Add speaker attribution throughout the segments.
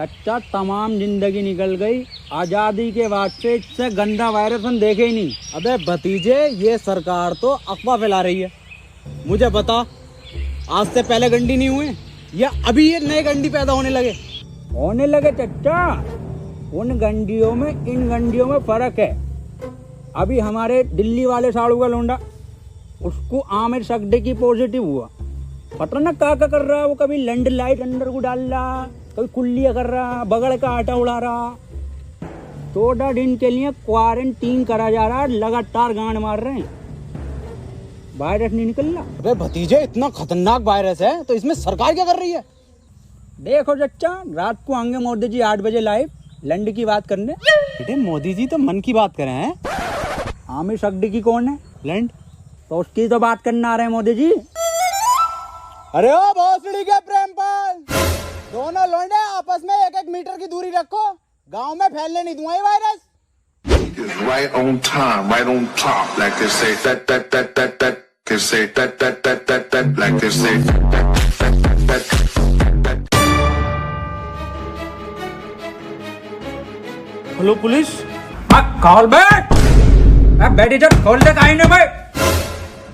Speaker 1: चाचा तमाम जिंदगी निकल गई, आजादी के बाद से इससे गंदा वायरस हम देखे ही नहीं। अबे भतीजे, ये सरकार तो अफवाह फैला रही है। मुझे बता, आज से पहले गंडी नहीं हुए या अभी ये नए गंडी पैदा होने लगे चाचा। उन गंडियों में इन गंडियों में फर्क है। अभी हमारे दिल्ली वाले साड़ू का लोंडा, उसको आमिर सकदे की पॉजिटिव हुआ। पता ना क्या कर रहा है वो, कभी लैंड लाइट अंदर को डाल रहा, कभी कुल्लियाँ कर रहा, बगड़ का आटा उड़ा रहा। 14 दिन के लिए क्वारंटीन करा जा रहा है, लगातार गांड मार रहे हैं, वायरस नहीं निकल रहा।
Speaker 2: अबे भतीजे, इतना खतरनाक वायरस है तो इसमें सरकार क्या कर रही है?
Speaker 1: देखो चच्चा, रात को आएंगे मोदी जी 8 बजे लाइव लैंड की बात करने।
Speaker 2: बेटे, मोदी जी तो मन की बात करें हैं।
Speaker 1: आमिर सकदी की कौन है?
Speaker 2: लैंड
Speaker 1: तो उसकी तो बात करने आ रहे हैं मोदी जी।
Speaker 2: अरे ओ भोसड़ी के प्रेमपाल, दोनों लौंडे आपस में 1-1 मीटर की दूरी रखो, गांव में फैलने नहीं दूंगा ये virus.
Speaker 3: Right on time, right on top, like they say that, they say that, like they say that.
Speaker 2: Hello police.
Speaker 1: खोल बैठ, बैठ इधर, खोल दे काहे भाई।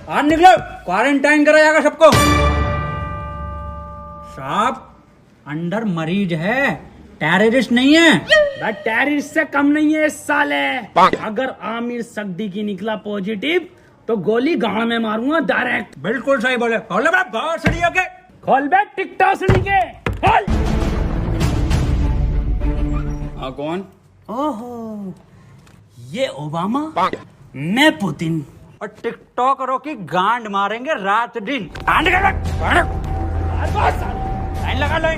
Speaker 1: आज निकलो, क्वारंटाइन करा जाएगा सबको। साहब, अंदर मरीज है, टेररिस्ट नहीं है।
Speaker 4: टेररिस्ट से कम नहीं है इस साले। अगर आमिर सकदी की निकला पॉजिटिव तो गोली गांव में मारूंगा डायरेक्ट।
Speaker 1: बिल्कुल सही बोले। खोल बैठ भोसड़ी के।
Speaker 4: खोल बैठ टिकटॉक के खोल।
Speaker 2: कौन?
Speaker 4: ओहो, ये ओबामा, मैं पुतिन।
Speaker 1: और टिकटॉकरों की गांड मारेंगे रात दिन। लाइन लगा लो।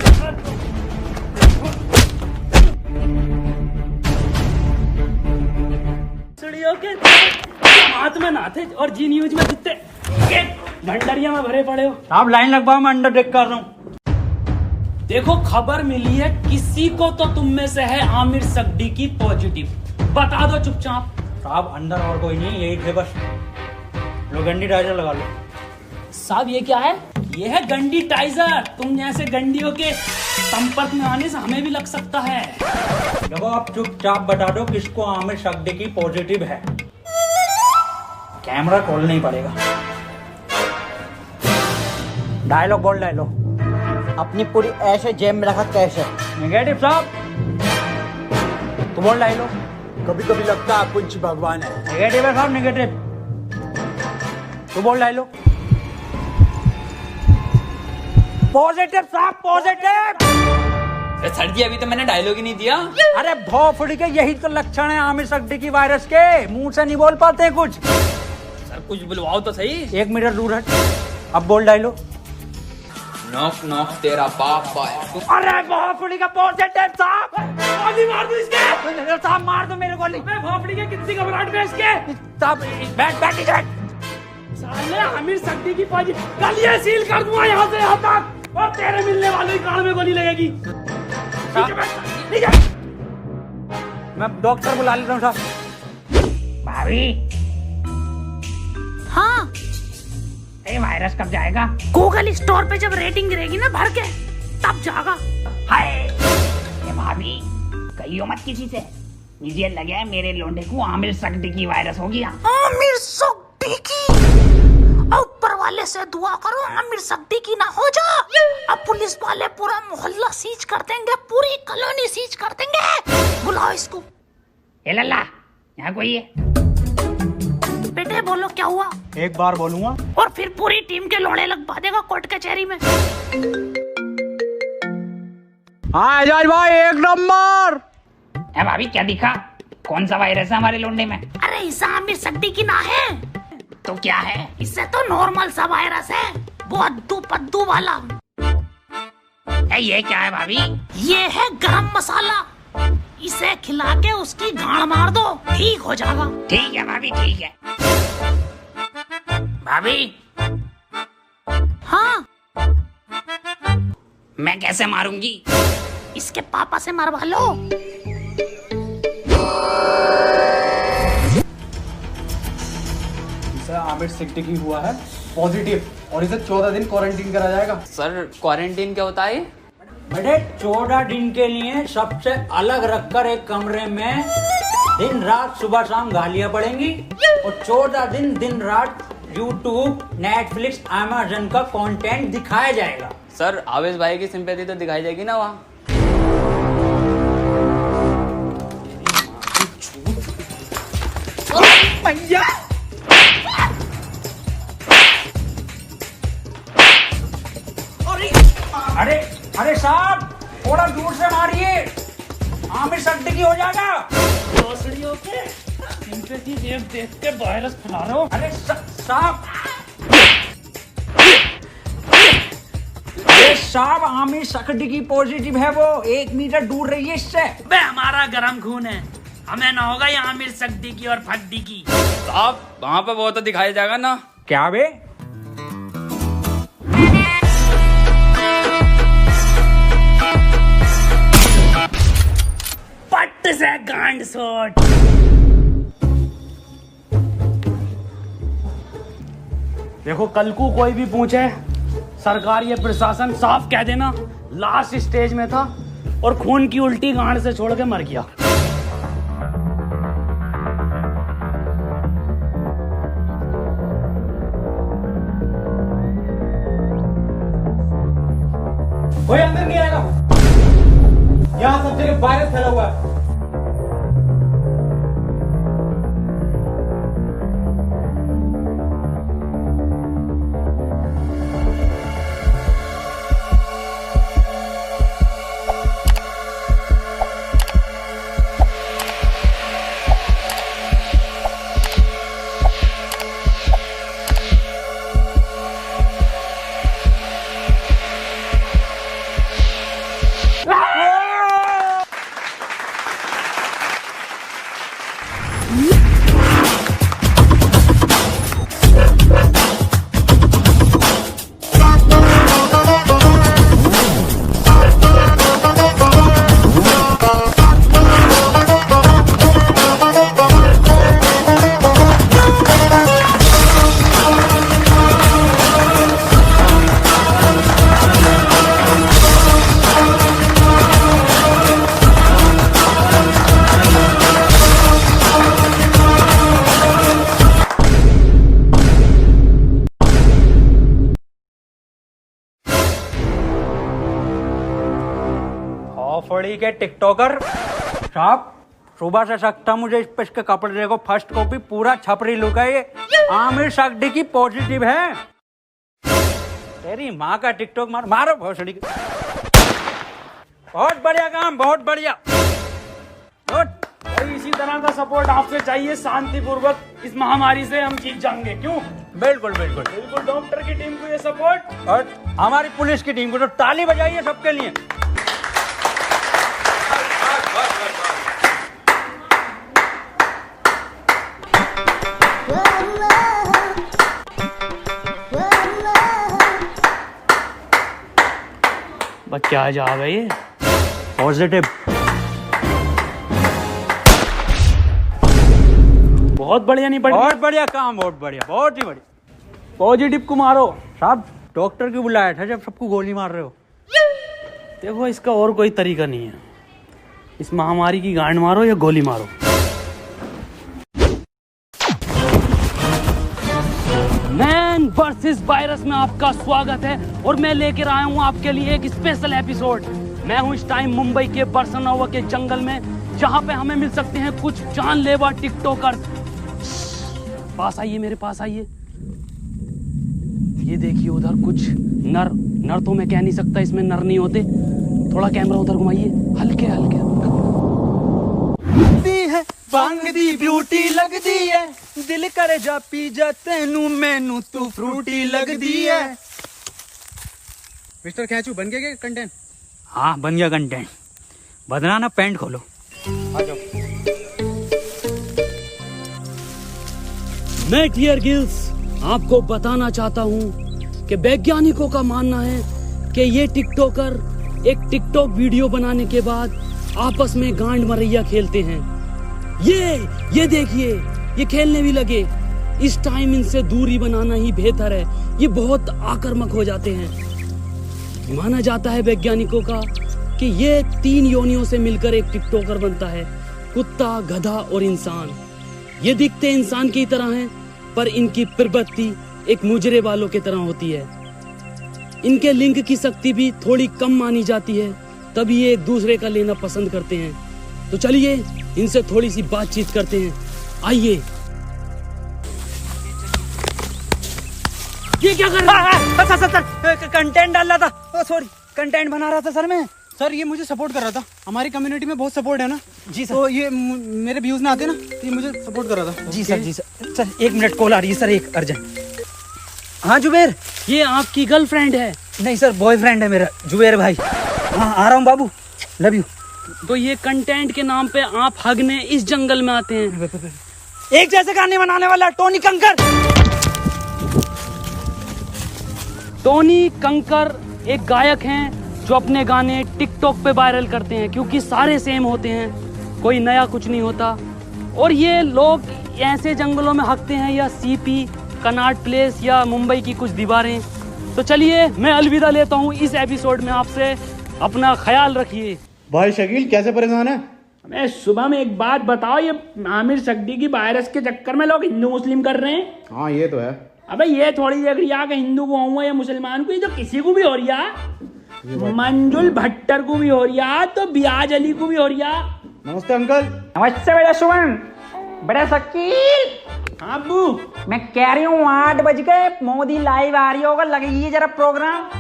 Speaker 4: के हाथ में ना थे और जी न्यूज में जितने भंडरिया में भरे पड़े हो।
Speaker 1: आप लाइन लगवाओ, मैं अंडर टेक कर रहा हूँ।
Speaker 4: देखो, खबर मिली है किसी को तो तुम में से है आमिर सकदी की पॉजिटिव, बता दो चुपचाप।
Speaker 1: साहब, अंदर और कोई नहीं, यही थे बस। लो गंडी टाइजर लगा लो।
Speaker 4: साहब, ये क्या है? ये है गंडी टाइजर। तुम जैसे गंडियों के संपर्क में आने से हमें भी लग सकता है।
Speaker 1: देखो, आप चुपचाप बता दो किसको आमिर सकदी की पॉजिटिव है। कैमरा खोल नहीं पड़ेगा। डायलॉग बोल, डायलॉग।
Speaker 2: अपनी पूरी ऐसे जेब में रखा कैसे?
Speaker 1: नेगेटिव साहब, तो बोल डायलॉग।
Speaker 2: कभी कभी लगता है कुछ भगवान है।
Speaker 1: नेगेटिव है साहब, नेगेटिव। तो बोल डायलॉग। पॉजिटिव साहब, पॉजिटिव।
Speaker 5: सर जी, अभी तो मैंने डायलॉग ही नहीं दिया।
Speaker 1: अरे भोफड़ी के, यही तो लक्षण है आमिर सकदी की वायरस के। मुंह से नहीं बोल पाते हैं कुछ।
Speaker 5: सर, कुछ बुलवाओ तो सही।
Speaker 1: 1 मीटर दूर है। अब बोल डायलॉग।
Speaker 5: नॉक नॉक तेरा बाप है।
Speaker 1: अरे भोफड़ी का पॉजिटिव साहब।
Speaker 4: गोली मार दो इसके।
Speaker 1: साहब, मार दो मेरे गोली।
Speaker 4: मैं भोपड़ी के कितनी घबराहट में इसके।
Speaker 1: साहब, बैठ।
Speaker 4: साले आमिर सकदी की पॉजिटिव, कल ये सील कर दूंगा यहाँ से यहाँ तक, और तेरे मिलने वालों की कान में गोली लगेगी।
Speaker 1: मैं डॉक्टर बुला लेता हूँ साहब।
Speaker 4: भाभी,
Speaker 6: हाँ,
Speaker 4: ये वायरस कब जाएगा?
Speaker 6: गूगल स्टोर पे जब रेटिंग गिरेगी ना भर के, तब जागा।
Speaker 4: हाय, ये भाभी, कहियो मत किसी से। मुझे लगा है मेरे लोंडे को आमिर सकदी की वायरस हो गया।
Speaker 6: आमिर सकदी की? ऊपर वाले से दुआ करो आमिर सकदी की ना हो जा। अब पुलिस वाले पूरा मोहल्ला सीज कर देंगे, पूरी कॉलोनी सीज कर देंगे। बुलाओ इसको।
Speaker 4: ए लल्ला, यहाँ कोई है?
Speaker 6: बेटे बोलो, क्या हुआ?
Speaker 1: एक बार बोलूंगा
Speaker 6: और फिर पूरी टीम के लोड़े लगवा देगा कोर्ट कचहरी में।
Speaker 1: हाँ एजाज भाई, 1 नंबर।
Speaker 4: ए भाभी, क्या दिखा? कौन सा वायरस है हमारे लोंडे में?
Speaker 6: अरे इसे आमिर सकदी की ना है
Speaker 4: तो क्या है?
Speaker 6: इससे तो नॉर्मल सा वायरस है, वो अद्दू पद्दू वाला।
Speaker 4: ये क्या है भाभी?
Speaker 6: ये है गरम मसाला। इसे खिला के उसकी गांड मार दो, ठीक हो जाएगा।
Speaker 4: ठीक है भाभी, ठीक है। भाभी,
Speaker 6: हाँ,
Speaker 4: मैं कैसे मारूंगी?
Speaker 6: इसके पापा से मरवा लो।
Speaker 2: आमिर सकदी की हुआ है पॉजिटिव और इसे 14 दिन क्वारंटीन करा जाएगा।
Speaker 5: सर, क्वारंटीन क्या होता है?
Speaker 1: बेटे 14 दिन के लिए सबसे अलग रखकर एक कमरे में दिन रात सुबह शाम गालियां पड़ेंगी और 14 दिन दिन रात यूट्यूब, नेटफ्लिक्स, अमेज़न का कंटेंट दिखाया जाएगा।
Speaker 5: सर आवेश भाई की सिंपैथी तो दिखाई जाएगी ना वहाँ।
Speaker 1: अरे अरे साहब थोड़ा दूर से मारिए, आमिर सिद्दीकी हो जाएगा।
Speaker 4: भोसड़ियों के सिंपैथी देख के वायरस फैला रहे हो।
Speaker 1: अरे साहब अरे साहब आमिर सिद्दीकी पॉजिटिव है, वो 1 मीटर दूर रहिए इससे।
Speaker 4: बे हमारा गरम खून है, हमें ना होगा ये आमिर सिद्दीकी और फद्दीकी।
Speaker 5: साहब वहाँ पे वो तो दिखाया जाएगा ना।
Speaker 1: क्या बे?
Speaker 4: पट्ट से गांड शॉट। देखो कल को कोई भी पूछे, सरकार ये प्रशासन साफ कह देना लास्ट स्टेज में था और खून की उल्टी गांड से छोड़ के मर गया।
Speaker 1: कोई अंदर नहीं आएगा, यहाँ सब जगह वायरस फैला हुआ है। फड़ी के टिकटॉकर साहब, सुबह से सकता मुझे इस के कपड़े देखो, फर्स्ट कॉपी पूरा छपरी लुक है ये। आमिर सिद्दीकी पॉजिटिव है। तेरी माँ का टिकटॉक मारो भोसड़ी के। बहुत बढ़िया काम, बहुत बढ़िया।
Speaker 4: भाई इसी तरह का सपोर्ट आपसे चाहिए, शांतिपूर्वक इस महामारी से हम जीत जाएंगे। क्यों?
Speaker 1: बिल्कुल बिल्कुल
Speaker 4: बिल्कुल डॉक्टर की टीम को ये सपोर्ट
Speaker 1: और हमारी पुलिस की टीम को तो ताली बजाइए सबके लिए।
Speaker 4: बस क्या जा गई ये
Speaker 1: पॉजिटिव।
Speaker 4: बहुत बढ़िया नहीं पड़ी।
Speaker 1: बहुत बढ़िया काम, बहुत बढ़िया, बहुत ही बढ़िया।
Speaker 4: पॉजिटिव को मारो।
Speaker 1: साहब डॉक्टर क्यों बुलाया था जब सबको गोली मार रहे हो?
Speaker 4: देखो इसका और कोई तरीका नहीं है, इस महामारी की गांड मारो या गोली मारो। मैन वर्सेस वायरस में आपका स्वागत है और मैं लेकर आया हूं आपके लिए एक स्पेशल एपिसोड। मैं हूं इस टाइम मुंबई के बरसनोवा के जंगल में, जहां पे हमें मिल सकते हैं कुछ जानलेवा टिकटॉकर। पास आइए, मेरे पास आइए। ये देखिए उधर कुछ नर तो मैं कह नहीं सकता, इसमें नर नहीं होते। थोड़ा कैमरा उधर घुमाइए, हल्के हल्के।
Speaker 2: बांग दी ब्यूटी लगदी है, दिल करे जा पी जा तेनू मैनू तू फ्रूटी लगदी है। मिस्टर खैचू बन गया क्या कंटेंट?
Speaker 1: हाँ बन गया कंटेंट। बदना ना, पैंट खोलो।
Speaker 2: आ जाओ।
Speaker 4: मैं क्लियर गिल्स आपको बताना चाहता हूं कि वैज्ञानिकों का मानना है कि ये टिकटॉकर एक टिकटॉक वीडियो बनाने के बाद आपस में गांड मरैया खेलते हैं। ये देखिए, ये खेलने भी लगे। इस टाइम इनसे दूरी बनाना ही बेहतर है, ये बहुत आक्रामक हो जाते हैं। माना जाता है वैज्ञानिकों का कि ये 3 योनियों से मिलकर एक टिकटॉकर बनता है, कुत्ता, गधा और इंसान। ये दिखते इंसान की तरह हैं, पर इनकी प्रवृत्ति एक मुजरे वालों की तरह होती है। इनके लिंग की शक्ति भी थोड़ी कम मानी जाती है, तभी ये एक दूसरे का लेना पसंद करते हैं। तो चलिए इनसे थोड़ी सी बातचीत करते हैं, आइए। ये क्या कर रहा है?
Speaker 1: सर कंटेंट डाल रहा था, सॉरी कंटेंट बना रहा था सर मैं। सर ये मुझे सपोर्ट कर रहा था, हमारी कम्युनिटी में बहुत सपोर्ट है ना जी सर। तो ये मेरे व्यूज ना आते ना, तो ये मुझे सपोर्ट कर रहा था। जी सर, जी सर। सर 1 मिनट कॉल आ रही है सर, एक अर्जेंट। हाँ जुबेर।
Speaker 4: ये आपकी गर्लफ्रेंड है?
Speaker 1: नहीं सर, बॉयफ्रेंड है मेरा, जुबेर भाई। हाँ आ रहा हूँ बाबू, लव यू।
Speaker 4: तो ये कंटेंट के नाम पे आप हगने इस जंगल में आते हैं?
Speaker 1: एक जैसे गाने बनाने वाला टोनी कंकर।
Speaker 4: टोनी कंकर एक गायक हैं जो अपने गाने टिकटॉक पे वायरल करते हैं, क्योंकि सारे सेम होते हैं, कोई नया कुछ नहीं होता। और ये लोग ऐसे जंगलों में हकते हैं, या सीपी, कनॉट प्लेस या मुंबई की कुछ दीवारें। तो चलिए मैं अलविदा लेता हूँ इस एपिसोड में आपसे। अपना ख्याल रखिए।
Speaker 2: भाई शकील कैसे परेशान है?
Speaker 7: मैं सुबह में एक बात बताओ, ये आमिर सक्दी की वायरस के चक्कर में लोग हिंदू मुस्लिम कर रहे हैं।
Speaker 2: हाँ ये तो है।
Speaker 7: अबे ये थोड़ी देख रही है कि हिंदू को हुआ या मुसलमान को, ये तो किसी को भी हो रही है। मंजुल भट्टर को भी हो रही है, तो बियाज अली को भी हो रही है।
Speaker 2: नमस्ते अंकल।
Speaker 8: नमस्ते बेटा सुमन। बड़ा शकील।
Speaker 7: हाँ अब्बू।
Speaker 8: मैं कह रही हूँ 8 बज गए, मोदी लाइव आ रही होगा, लगाइए जरा प्रोग्राम।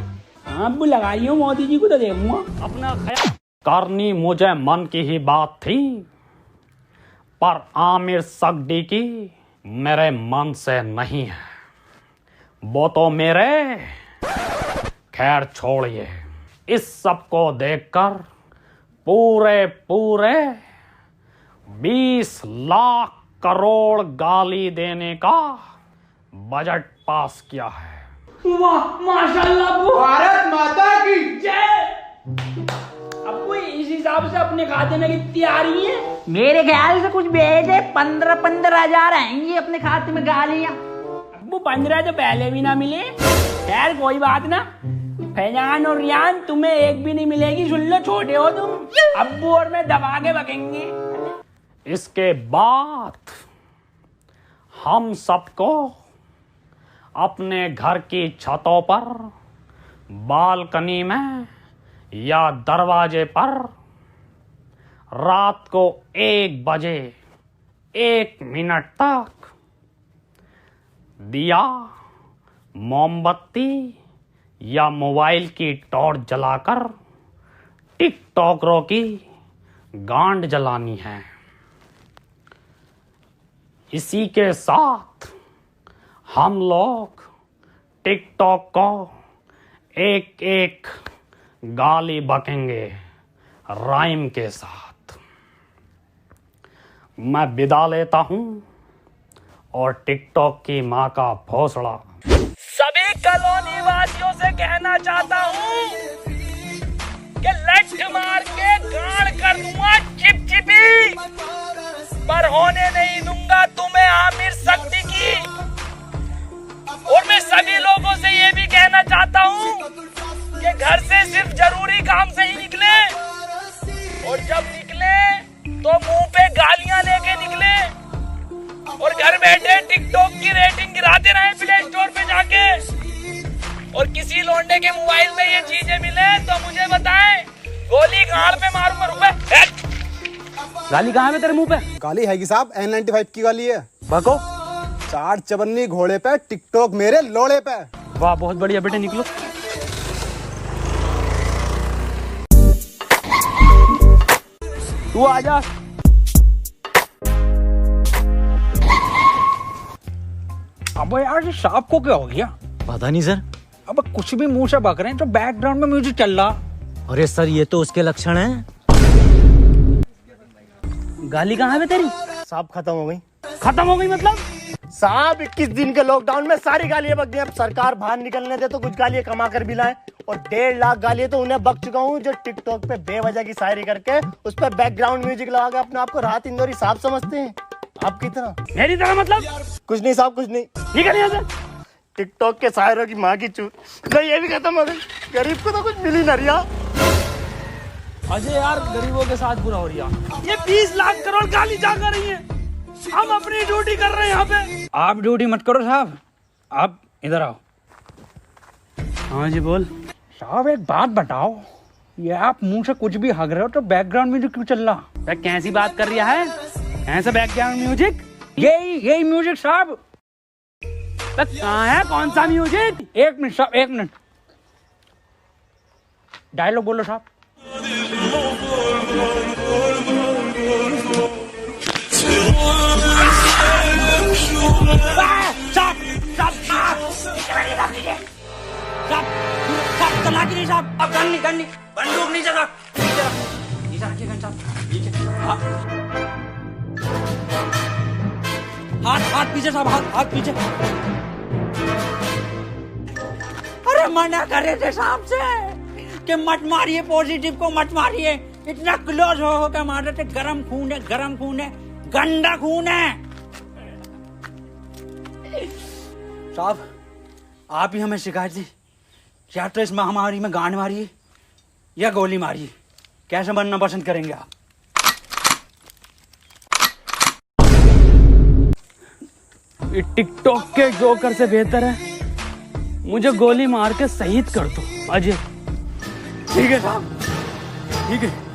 Speaker 7: हाँ अब्बू लगा रही हूँ, मोदी जी को तो देखूंगा।
Speaker 4: अपना ख्याल करनी मुझे मन की ही बात थी, पर आमिर सक्दी की मेरे मन से नहीं है। वो तो मेरे, खैर छोड़िए। इस सब को देखकर पूरे 20 लाख करोड़ गाली देने का बजट पास किया है।
Speaker 7: वाह माशाल्लाह अब्बू।
Speaker 2: भारत माता की
Speaker 7: जय। अब्बू इस हिसाब से अपने खाते में कितनी आ रही है?
Speaker 8: मेरे ख्याल से कुछ भेजे 15 हजार आएंगी अपने खाते में गालियां।
Speaker 7: अब्बू 15 तो पहले भी ना मिले। खैर कोई बात ना, फैजान और रियान तुम्हें एक भी नहीं मिलेगी, सुन लो, छोटे हो तुम। अब्बू और मैं दबा के बकेंगे।
Speaker 4: इसके बाद हम सबको अपने घर की छतों पर, बालकनी में या दरवाजे पर रात को 1 बजे 1 मिनट तक दिया, मोमबत्ती या मोबाइल की टॉर्च जलाकर टिकटॉकरों की गांड जलानी है। इसी के साथ हम लोग टिकटॉक को एक गाली बकेंगे राइम के साथ। मैं विदा लेता हूं और टिकटॉक की मां का भोसड़ा सभी कॉलोनी वासियों से कहना चाहता हूं कि लठ मार के गाड़ कर दूंगा चिपचिपी, पर होने नहीं दूंगा तुम्हें आमिर सक्दी की। और मैं सभी लोगों से ये भी कहना चाहता हूँ कि घर से सिर्फ जरूरी काम से ही निकले, और जब निकले तो मुंह पे गालियां लेके निकले, और घर बैठे टिकटॉक की रेटिंग गिराते रहे प्ले स्टोर पे जाके। और किसी लौंडे के मोबाइल में ये चीजें मिले तो मुझे बताएं, गोली गाड़ पे मारूंगा रुपए।
Speaker 1: गाली कहाँ है तेरे मुंह पे?
Speaker 2: गाली है कि साहब N95 की गाली है।
Speaker 1: बको।
Speaker 2: 4 चवन्नी घोड़े पे, टिकटॉक मेरे लोड़े पे।
Speaker 1: वाह बहुत बढ़िया बेटे, निकलो।
Speaker 7: तू आजा।
Speaker 1: अब यार ये सांप को क्या हो गया?
Speaker 9: पता नहीं सर।
Speaker 1: अब कुछ भी मुंह से बक रहे हैं, जो बैकग्राउंड में म्यूजिक चल रहा।
Speaker 9: अरे सर ये तो उसके लक्षण हैं।
Speaker 1: गाली कहाँ है तेरी?
Speaker 10: साहब खत्म हो गई।
Speaker 1: खत्म हो गई मतलब?
Speaker 10: साहब 21 दिन के लॉकडाउन में सारी गालियां बक गई। अब सरकार बाहर निकलने दे तो कुछ गालियां कमा कर भी लाए, और 1.5 लाख गालियां तो उन्हें बक चुका हूँ जो टिकटॉक पे बेवजह की शायरी करके उस पर बैकग्राउंड म्यूजिक लगा के अपने आप को राहत इंदौरी साहब समझते हैं। आपकी तरह,
Speaker 1: मेरी तरह मतलब?
Speaker 10: कुछ नहीं साहब, कुछ नहीं।
Speaker 1: निकल यहाँ से।
Speaker 10: टिकटॉक के शायरों की माँ की चूत, तो ये भी खत्म हो गई। गरीब को तो कुछ मिली ना रिया।
Speaker 4: अजय यार गरीबों के साथ बुरा हो रहा। ये 20 लाख करोड़ गाली जा कर रही है, हम अपनी ड्यूटी कर रहे हैं यहाँ पे।
Speaker 1: आप ड्यूटी मत करो साहब, आप इधर आओ।
Speaker 4: हाँ जी बोल।
Speaker 1: साहब एक बात बताओ, ये आप मुंह से कुछ भी हग रहे हो तो बैकग्राउंड म्यूजिक क्यों चल रहा?
Speaker 4: कैसी बात कर रहा है? ऐसा बैकग्राउंड म्यूजिक?
Speaker 1: यही म्यूजिक साहब।
Speaker 4: कहाँ है, कौन सा म्यूजिक?
Speaker 1: एक मिनट साहब, एक मिनट। डायलॉग बोलो साहब।
Speaker 4: अब गन नहीं बंदूक नहीं जगह
Speaker 1: हाथ पीछे साहब, हाथ पीछे। अरे मना करे थे साहब से कि मत मारिए, पॉजिटिव को मत मारिए। इतना क्लोज हो के मार रहे थे। गरम खून है, गंदा खून है। साहब आप ही हमें शिकायत दी, या तो इस महामारी में गांड मारिए या गोली मारिए, कैसे बनना पसंद करेंगे आप?
Speaker 4: ये टिकटॉक के जोकर से बेहतर है मुझे गोली मार के शहीद कर दो अजय।
Speaker 1: ठीक है साहब, ठीक है।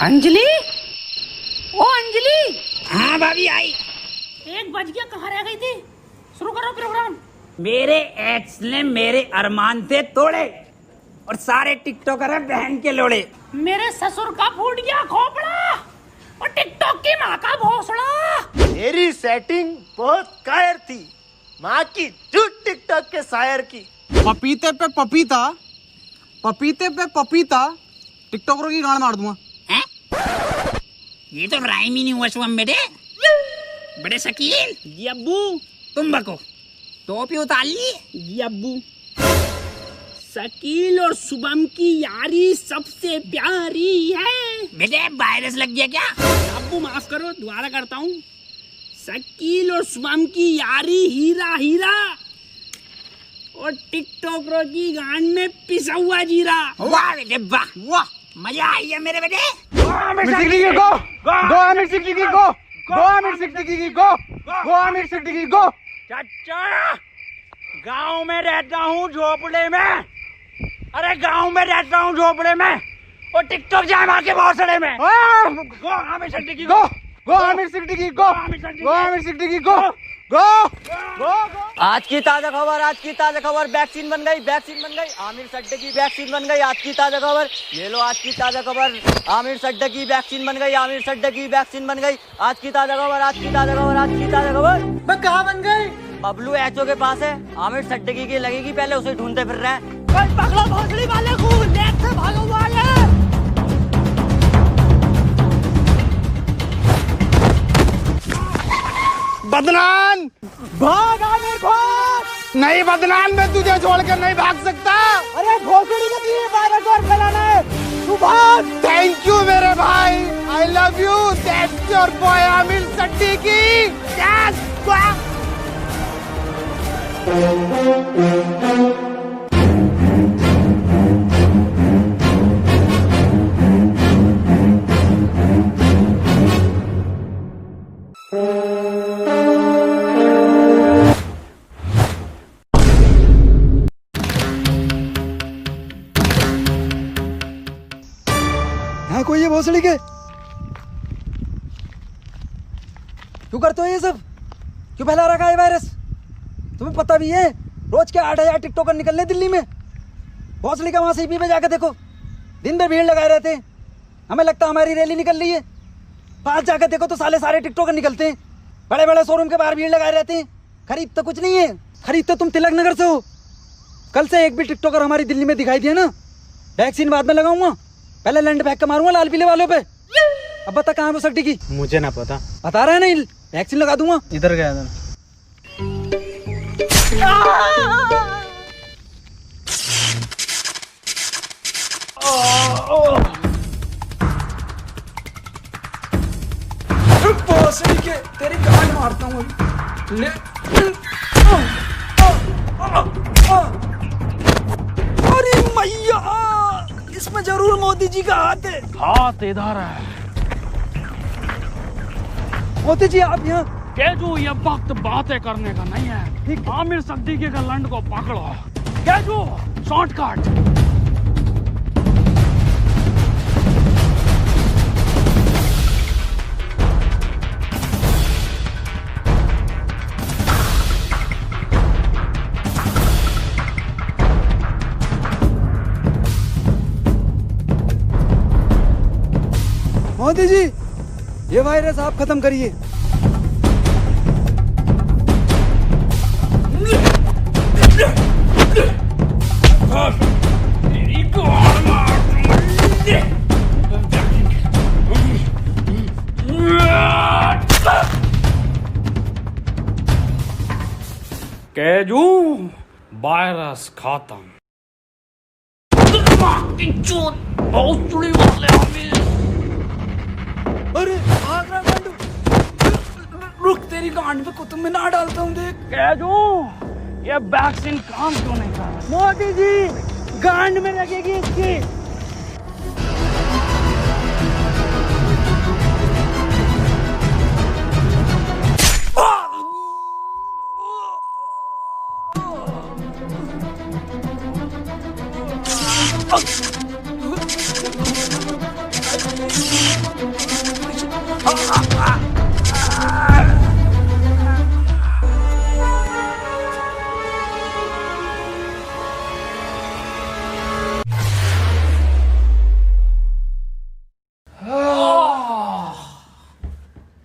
Speaker 6: अंजलि, ओ अंजलि।
Speaker 7: हाँ भाभी आई।
Speaker 6: 1 बज गया, कहाँ रह गई थी? शुरू करो प्रोग्राम।
Speaker 7: मेरे एक्स ने मेरे अरमान थे तोड़े और सारे टिकटॉकर हैं बहन के लोड़े।
Speaker 6: मेरे ससुर का फूट गया खोपड़ा और टिकटॉक की माँ का भोसड़ा।
Speaker 10: मेरी सेटिंग बहुत कायर थी, माँ की झूठ टिकटॉक के शायर की।
Speaker 2: पपीते पे पपीता, पपीते पे पपीता, टिकटॉकरों की गांड मार दूंगा।
Speaker 7: ये तो राइम ही नहीं हुआ शुभम बेटे। बड़े शकील जी अब्बू, तुम बको टोपी उतार ली जी अब्बू। शकील और शुभम की यारी सबसे प्यारी है। बेटे वायरस लग गया क्या?
Speaker 4: अब्बू माफ करो, दोबारा करता हूँ। शकील और शुभम की यारी हीरा हीरा और टिकटॉकरों की गांड में पिसा हुआ जीरा।
Speaker 7: वाह बेटे वाह, वाह मजा आई है मेरे बेटे।
Speaker 2: गो आमिर सिद्दीकी, गो आमिर सिद्दीकी, गो आमिर सिद्दीकी, गो आमिर सिद्दीकी, गो।
Speaker 1: चाचा गांव में रहता हूँ झोपड़े में, अरे गांव में रहता हूँ झोपड़े में और टिकटॉक जाए मार के भौसड़े में। गो आमिर सिद्दीकी, गो आमिर सिद्दीकी, गो आमिर सिद्दीकी, गो।
Speaker 9: आज की ताजा खबर, वैक्सीन बन गई, आमिर सड्डे की वैक्सीन बन गई। आज की ताजा खबर, ये लो आज की ताजा खबर, आमिर सड्डे की वैक्सीन बन गई, आज की ताजा खबर।
Speaker 2: मैं कहाँ बन गई?
Speaker 9: बबलू एचओ के पास है, आमिर सड्डे की लगेगी, पहले उसे ढूंढते फिर रहे हैं।
Speaker 6: पकड़ो भोसड़ी वाले को, लेफ्ट से भागो हुआ है।
Speaker 2: बदनाम भाग, आमिर भाग। नहीं बदनाम, मैं तुझे छोड़कर नहीं भाग सकता। अरे भोसड़ी का तुझे वायरस और फैलाना है, तू भाग। थैंक यू मेरे भाई, I love you. That's your boy Aamir Siddiqui. Yes
Speaker 1: यहाँ कोई है भोसड़ी के? क्यों करते हो ये सब? क्यों फैला रखा है वायरस? तुम्हें पता भी है रोज के 8,000 टिकटॉकर निकलने दिल्ली में। भोसड़ी का वहां सीपी पे जाकर देखो, दिन भर भीड़ लगाए रहते हैं। हमें लगता है हमारी रैली निकल रही है। पास जाकर देखो तो सारे टिकटॉकर निकलते हैं। बड़े बड़े शोरूम के बाहर भीड़ लगाए रहते हैं। खरीद तो कुछ नहीं है, खरीद तो तुम तिलक नगर से हो। कल से एक भी टिकटॉकर हमारी दिल्ली में दिखाई दिया ना, वैक्सीन बाद में लगाऊंगा, पहले लंड फेंक के मारूंगा लाल पीले वालों पे। अब बता कहाँ है वो सट्टी की?
Speaker 2: मुझे ना पता।
Speaker 1: बता रहा है नहीं, वैक्सीन लगा दूंगा।
Speaker 2: इधर गया था।
Speaker 7: भोसड़ी के तेरी गांड मारता हूँ ले। अरे मैया, इसमें जरूर मोदी जी का हाथ है।
Speaker 4: हाथ इधर है।
Speaker 7: मोदी जी आप यहाँ।
Speaker 4: केजू, ये वक्त बातें करने का नहीं है। आमिर सिद्दीकी के लंड को पकड़ो। केजू, शॉर्टकट।
Speaker 7: मोदी जी, ये वायरस आप खत्म करिए।
Speaker 4: केजू, वायरस खत्म।
Speaker 7: अरे भाग रहा गांडू। रुक, तेरी गांड पे कुतुब मीनार डालता हूँ देख।
Speaker 4: केजू, ये वैक्सीन काम क्यों नहीं कर रहा?
Speaker 7: मोदी जी, गांड में लगेगी इसकी।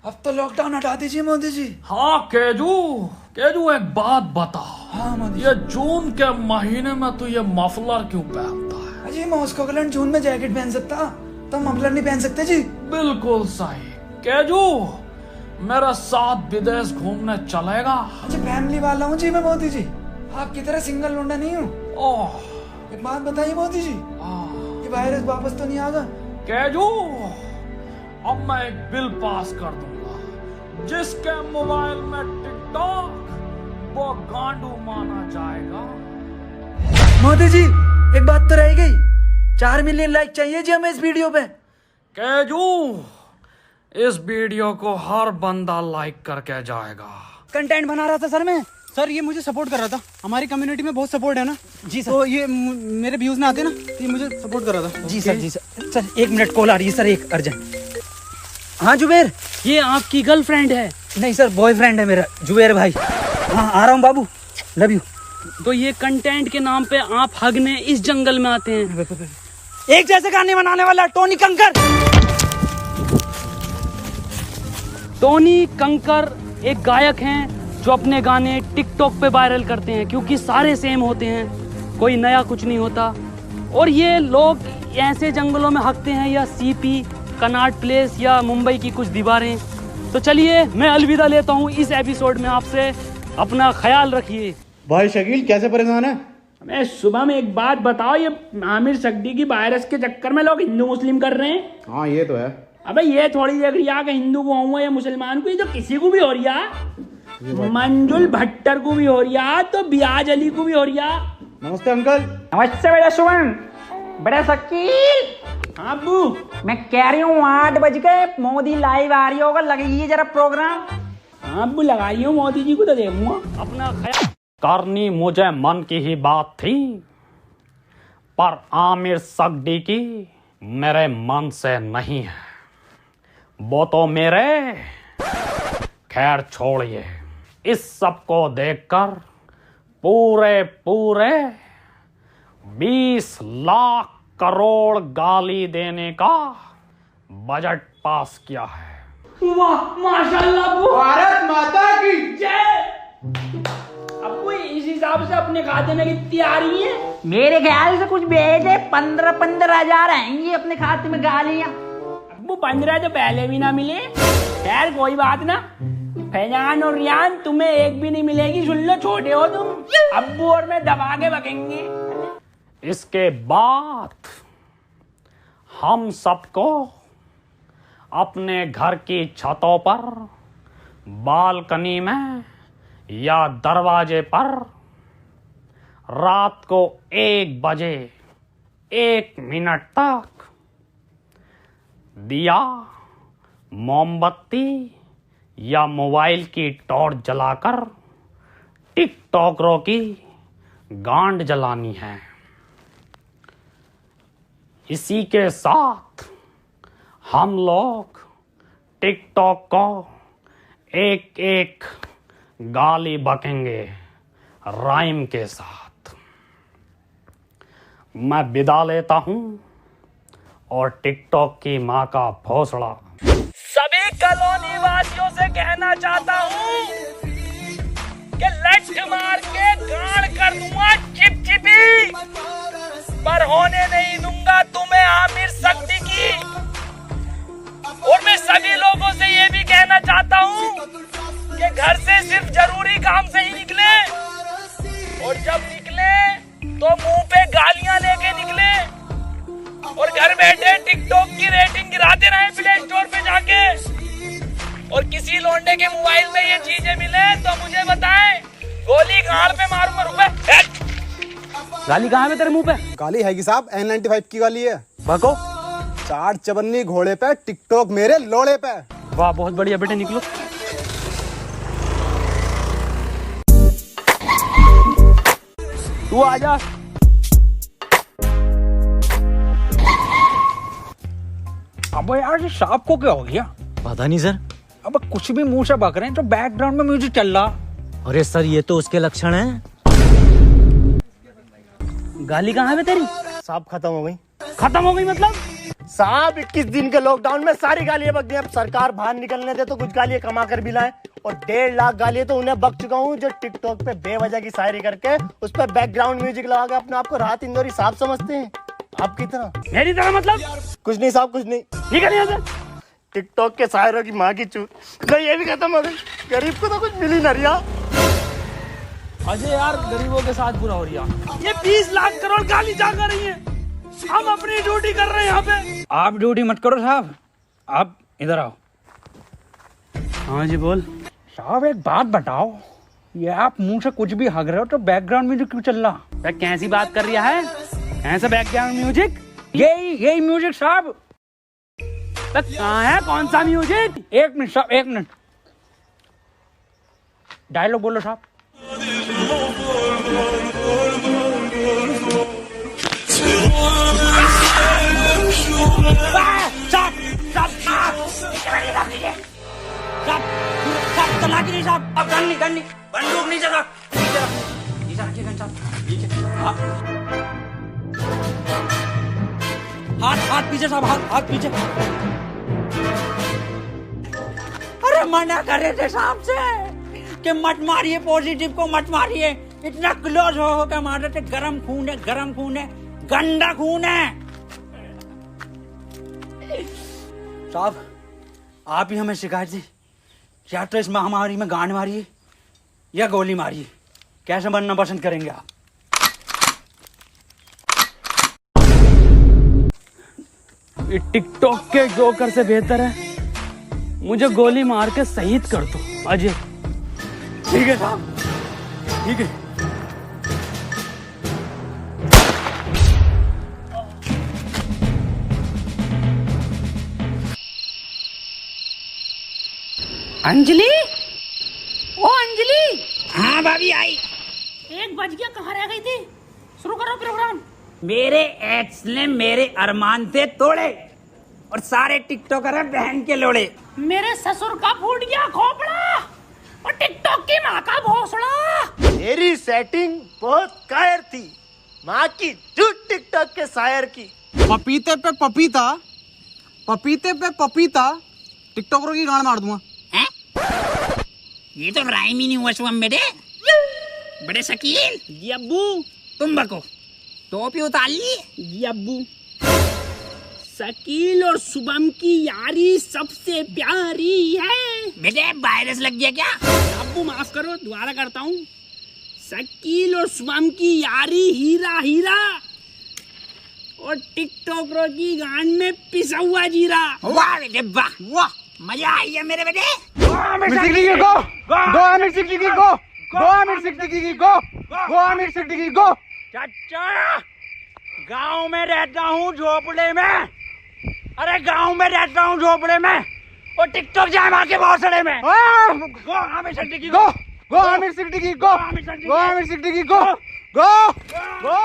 Speaker 7: अब तो लॉकडाउन हटा दीजिए मोदी जी।
Speaker 4: हाँ केजू, केजू एक बात बता।
Speaker 7: हाँ मोदी
Speaker 4: ये जून के महीने में तू ये मफलर क्यों पहनता है?
Speaker 7: जी, मॉस्को का जून में जैकेट पहन सकता, तो मफलर नहीं पहन सकते जी।
Speaker 4: बिल्कुल सही। केजू, मेरे साथ विदेश घूमने चलेगा?
Speaker 7: अच्छा, फैमिली वाला हूँ जी मैं मोदी जी, आपकी तरह सिंगल लौंडा नहीं हूँ।
Speaker 4: ओह,
Speaker 7: एक बात बताइए मोदी जी, ये वायरस वापस तो नहीं आगा?
Speaker 4: केजू, अब मैं एक बिल पास कर दूंगा, जिसके मोबाइल में टिकटॉक वो गांडू माना जाएगा।
Speaker 7: मोदी जी, एक बात तो रह गई, 4 मिलियन लाइक चाहिए जी हमें इस वीडियो पे।
Speaker 4: केजू, इस वीडियो को हर बंदा लाइक करके जाएगा।
Speaker 1: कंटेंट बना रहा था सर मैं। सर ये मुझे सपोर्ट कर रहा था, हमारी कम्युनिटी में बहुत सपोर्ट है ना जी सर। तो ये मेरे व्यूज में आते ना, तो ये मुझे सपोर्ट कर रहा था।
Speaker 8: जी सर, जी सर। सर 1 मिनट कॉल आ रही है सर, एक अर्जेंट। हाँ जुबेर।
Speaker 4: ये आपकी गर्लफ्रेंड है?
Speaker 8: नहीं सर, बॉयफ्रेंड है मेरा, जुबेर भाई। हाँ आ रहा हूँ बाबू, लव यू।
Speaker 4: तो ये कंटेंट के नाम पे आप हगने इस जंगल में आते हैं?
Speaker 8: एक जैसे गाने बनाने वाला टोनी कंकर।
Speaker 4: टोनी कंकर एक गायक हैं जो अपने गाने टिकटॉक पे वायरल करते हैं, क्योंकि सारे सेम होते हैं, कोई नया कुछ नहीं होता। और ये लोग ऐसे जंगलों में हकते हैं, या सीपी, कनाट प्लेस या मुंबई की कुछ दीवारें। तो चलिए मैं अलविदा लेता हूँ इस एपिसोड में आपसे। अपना ख्याल रखिए।
Speaker 1: भाई शकील कैसे परेशान है?
Speaker 7: मैं सुबह में एक बात बताओ, ये आमिर सिद्दीकी वायरस के चक्कर में लोग हिंदू मुस्लिम कर रहे हैं।
Speaker 1: हाँ ये तो है।
Speaker 7: अबे ये थोड़ी देख रही है कि हिंदू को हुआ या मुसलमान को, ये तो किसी को भी हो रही है। मंजुल भट्टर को भी हो रही है, तो बियाज अली को भी हो रही है।
Speaker 1: नमस्ते अंकल।
Speaker 8: नमस्ते बेटा सुमन। बड़ा शकील।
Speaker 7: हाँ अब्बू,
Speaker 8: मैं कह रही हूँ 8 बज गए, मोदी लाइव आ रही होगा, लगाइए जरा प्रोग्राम।
Speaker 7: हाँ अब्बू लगाई हूँ, मोदी जी को तो देखूंगा।
Speaker 4: अपना ख्याल करनी मुझे मन की ही बात थी, पर आमिर सिद्दीकी मेरे मन से नहीं है। वो तो मेरे, खैर छोड़िए। इस सब को देखकर पूरे 20 लाख करोड़ गाली देने का बजट पास किया है।
Speaker 7: वाह माशाल्लाह अब्बू,
Speaker 2: भारत माता की
Speaker 7: जय। अब्बू इस हिसाब से अपने खाते में कितनी आ रही है?
Speaker 8: मेरे ख्याल से कुछ भेजे 15 हजार आएंगी अपने खाते में गालियां।
Speaker 7: अब्बू 15 तो पहले भी ना मिले। खैर कोई बात ना, फैजान और रियान तुम्हें एक भी नहीं मिलेगी, सुन लो, छोटे हो तुम। अब्बू और मैं दबा के बकेंगे।
Speaker 4: इसके बाद हम सबको अपने घर की छतों पर बालकनी में या दरवाजे पर रात को 1 बजे 1 मिनट तक दिया, मोमबत्ती या मोबाइल की टॉर्च जलाकर टिकटॉकरों की गांड जलानी है। इसी के साथ हम लोग टिकटॉक को एक एक गाली बकेंगे राइम के साथ। मैं विदा लेता हूं और टिकटॉक की मां का भोसड़ा
Speaker 7: सभी कॉलोनी वासियों से कहना चाहता हूँ कि लठ मार के गाड़ कर दूंगा चिपचिपी, पर होने नहीं दूंगा तुम्हें आमिर शक्ति की। और मैं सभी लोगों से ये भी कहना चाहता हूँ कि घर से सिर्फ जरूरी काम से ही निकले, और जब निकले तो मुंह पे गालियां लेके निकले, और घर बैठे टिकटॉक की रेटिंग गिराते रहे प्ले स्टोर पे जाके। और किसी लौंडे के मोबाइल में ये चीजें मिले तो मुझे बताएं, गोली गाड़ पे मारूंगा रुपए।
Speaker 1: गाली कहाँ है तेरे मुंह पे?
Speaker 2: गाली है कि साहब N95 की गाली है।
Speaker 1: बको
Speaker 2: 4 चवन्नी घोड़े पे, टिकटॉक मेरे लोड़े पे।
Speaker 1: वाह, बहुत बढ़िया बेटे, निकलो।
Speaker 7: तू आजा।
Speaker 1: अबे यार, ये सांप को क्या हो गया?
Speaker 9: पता नहीं सर।
Speaker 1: अब कुछ भी मुंह से बक रहे हैं, तो बैकग्राउंड में म्यूजिक चल रहा।
Speaker 9: अरे सर, ये तो उसके लक्षण हैं।
Speaker 1: गाली कहाँ है तेरी?
Speaker 10: साहब खत्म हो गई।
Speaker 1: खत्म हो गई मतलब?
Speaker 10: साहब 21 दिन के लॉकडाउन में सारी गालियां बक गई। अब सरकार बाहर निकलने दे तो कुछ गालियां कमा कर भी लाए, और 1.5 लाख गालियां तो उन्हें बक चुका हूँ जो टिकटॉक पे बेवजह की शायरी करके उस पर बैकग्राउंड म्यूजिक लगा के अपने आप को राहत इंदौरी साहब समझते हैं। आपकी तरह।
Speaker 1: मेरी तरह मतलब?
Speaker 10: कुछ नहीं साहब, कुछ नहीं।
Speaker 1: निकल यहाँ से।
Speaker 10: टिकटॉक के शायरों की माँ की चूत। नहीं, ये भी खत्म हो गई। गरीब को तो कुछ मिल ही ना रिया।
Speaker 7: अजय यार, गरीबों के साथ बुरा हो रही है। ये 20 लाख करोड़ गाली जा कर रही है, हम अपनी ड्यूटी कर रहे हैं यहाँ पे।
Speaker 1: आप ड्यूटी मत करो साहब, आप इधर आओ।
Speaker 4: हाँ जी बोल।
Speaker 1: साहब एक बात बताओ, ये आप मुंह से कुछ भी हग रहे हो तो बैकग्राउंड म्यूजिक क्यों चल रहा?
Speaker 4: कैसी बात कर रहा है? ऐसा बैकग्राउंड म्यूजिक?
Speaker 1: यही म्यूजिक साहब।
Speaker 4: कहाँ है? कौन सा म्यूजिक?
Speaker 1: 1 मिनट साहब, 1 मिनट। डायलॉग बोलो साहब।
Speaker 7: अब गन नहीं, बंदूक नहीं जगह।
Speaker 1: हाथ पीछे साहब, हाथ पीछे। अरे मना कर रहे थे साहब से कि मत मारिए, पॉजिटिव को मत मारिए। इतना क्लोज हो के मार रहे थे। गरम खून है, गंदा खून है। साहब आप ही हमें शिकायत दी, या तो इस महामारी में गांड मारिए या गोली मारिए। कैसे बनना पसंद करेंगे आप?
Speaker 4: टिकटॉक के जोकर से बेहतर है मुझे गोली मार के शहीद कर दो अजय।
Speaker 1: ठीक है साहब, ठीक है।
Speaker 6: अंजलि, ओ अंजलि।
Speaker 8: हाँ भाभी आई।
Speaker 6: 1 बज गया, कहाँ रह गई थी? शुरू करो प्रोग्राम।
Speaker 8: मेरे एक्स ने मेरे अरमान से तोड़े और सारे टिकटॉकर है बहन के लोड़े।
Speaker 6: मेरे ससुर का फूट गया खोपड़ा और टिकटॉक की माँ का भोसड़ा।
Speaker 10: मेरी सेटिंग बहुत कायर थी, माँ की झूठ टिकटॉक के शायर की।
Speaker 2: पपीते पे पपीता, पपीते पे पपीता, टिकटॉकरों की गांड मार दूंगा।
Speaker 8: ये तो राइम ही नहीं हुआ शुभम बेटे। बड़े शकील जी अब्बू, तुम बको। टोपी उतार ली जी अब्बू।
Speaker 7: शकील और शुभम की यारी सबसे प्यारी है।
Speaker 8: बेटे वायरस लग गया क्या?
Speaker 7: अब्बू माफ करो, दोबारा करता हूँ। शकील और शुभम की यारी हीरा हीरा और टिकटॉकरों की गांड में पिसा हुआ जीरा।
Speaker 8: वाह बेटे वाह।
Speaker 7: वाह।
Speaker 8: मजा आई है मेरे बेटे।
Speaker 2: आमिर सिद्दीकी गो गो आमिर सिद्दीकी गो गो आमिर सिद्दीकी गो गो आमिर सिद्दीकी गो।
Speaker 7: चाचा गांव में रहता हूँ झोपड़े में। अरे गांव में रहता हूँ झोपड़े में और टिकटॉक जाए मार के भोसड़े में। गो आमिर सिद्दीकी
Speaker 2: गो गो आमिर सिद्दीकी गो गो आमिर सिद्दीकी गो गो गो।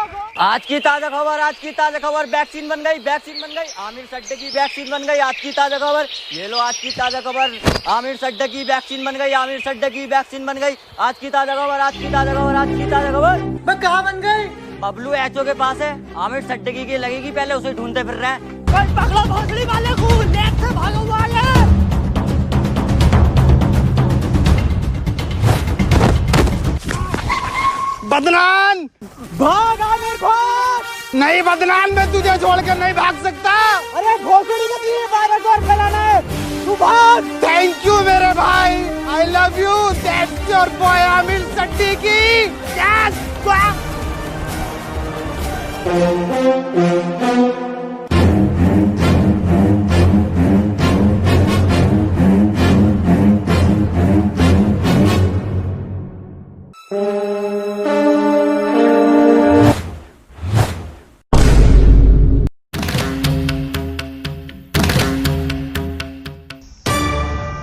Speaker 9: आज की ताजा खबर, आज की ताजा खबर, वैक्सीन बन गई, वैक्सीन बन गई, आमिर सिद्दीकी वैक्सीन बन गई। आज की ताजा खबर, ये लो आज की ताजा खबर, आमिर सिद्दीकी वैक्सीन बन गई, आमिर सिद्दीकी वैक्सीन बन गई। आज की ताजा खबर, आज की ताजा खबर, आज की ताजा खबर।
Speaker 10: मैं कहाँ बन गई?
Speaker 9: बबलू एचओ के पास है, आमिर सिद्दीकी की लगेगी, पहले उसे ढूंढते फिर रहे हैं।
Speaker 6: पकड़ो भोसड़ी वाले को, लेट से भागा हुआ है।
Speaker 2: बदनाम
Speaker 10: भाग आमिर भाग।
Speaker 2: नहीं बदनाम, मैं तुझे छोड़कर नहीं भाग सकता।
Speaker 10: अरे भोसड़ी का ये वायरस और फैलाना है, तू भाग।
Speaker 2: थैंक यू मेरे भाई, I love you, that's your boy Aamir Siddiqui. Yes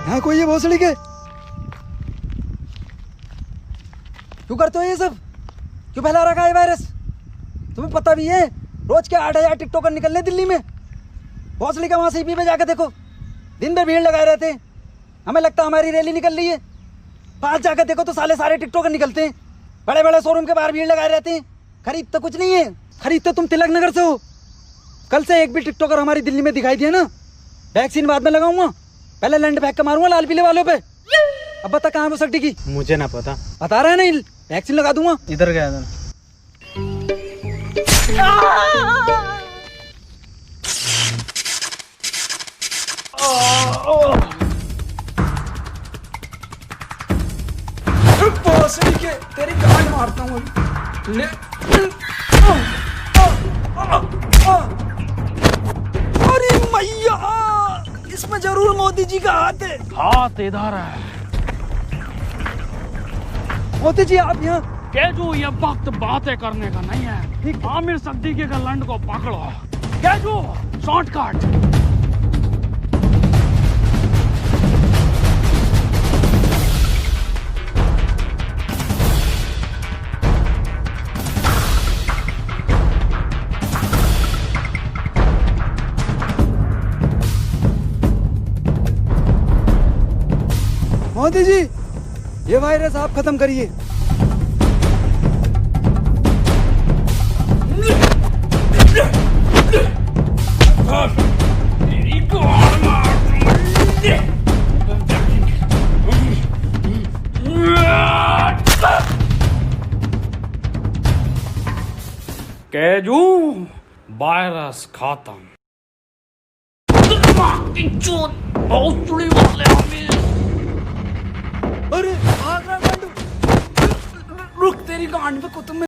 Speaker 1: यहाँ कोई है भोसड़ी के? क्यों करते हो ये सब? क्यों फैला रखा है वायरस? तुम्हें पता भी है रोज के 8,000 टिकटॉकर निकलने दिल्ली में। भोसड़ी का वहां सीपी पे जाकर देखो, दिन भर भीड़ लगाए रहते हैं। हमें लगता है हमारी रैली निकल रही है। पास जाकर देखो तो साले टिकटॉकर निकलते हैं। बड़े बड़े शोरूम के बाहर भीड़ लगाए रहते हैं। खरीदते कुछ नहीं है, खरीदते तुम तिलक नगर से हो। कल से एक भी टिकटॉकर हमारी दिल्ली में दिखाई दिया ना, वैक्सीन बाद में लगाऊंगा, पहले लैंड फेंक के मारूंगा लाल पीले वालों पे। अब बता कहाँ है वो सिद्दीकी?
Speaker 10: मुझे ना पता।
Speaker 1: बता रहा है नहीं, वैक्सीन लगा दूंगा।
Speaker 10: इधर गया था।
Speaker 1: भोसड़ी के तेरी गांड मारता हूँ ले। अरे मैया, इसमें जरूर मोदी जी का हाथ है।
Speaker 4: हाथ इधर है।
Speaker 1: मोदी जी आप यहाँ?
Speaker 4: केजू ये वक्त बातें करने का नहीं है। आमिर सिद्दीकी के लंड को पकड़ो। केजू शॉर्टकट।
Speaker 1: मोदी जी ये वायरस आप खत्म करिए।
Speaker 4: केजू वायरस खत्म। भोसड़ी वाले आमिर।
Speaker 1: अरे भाग रहा गांडू। रुक, तेरी गांड पे कुतुब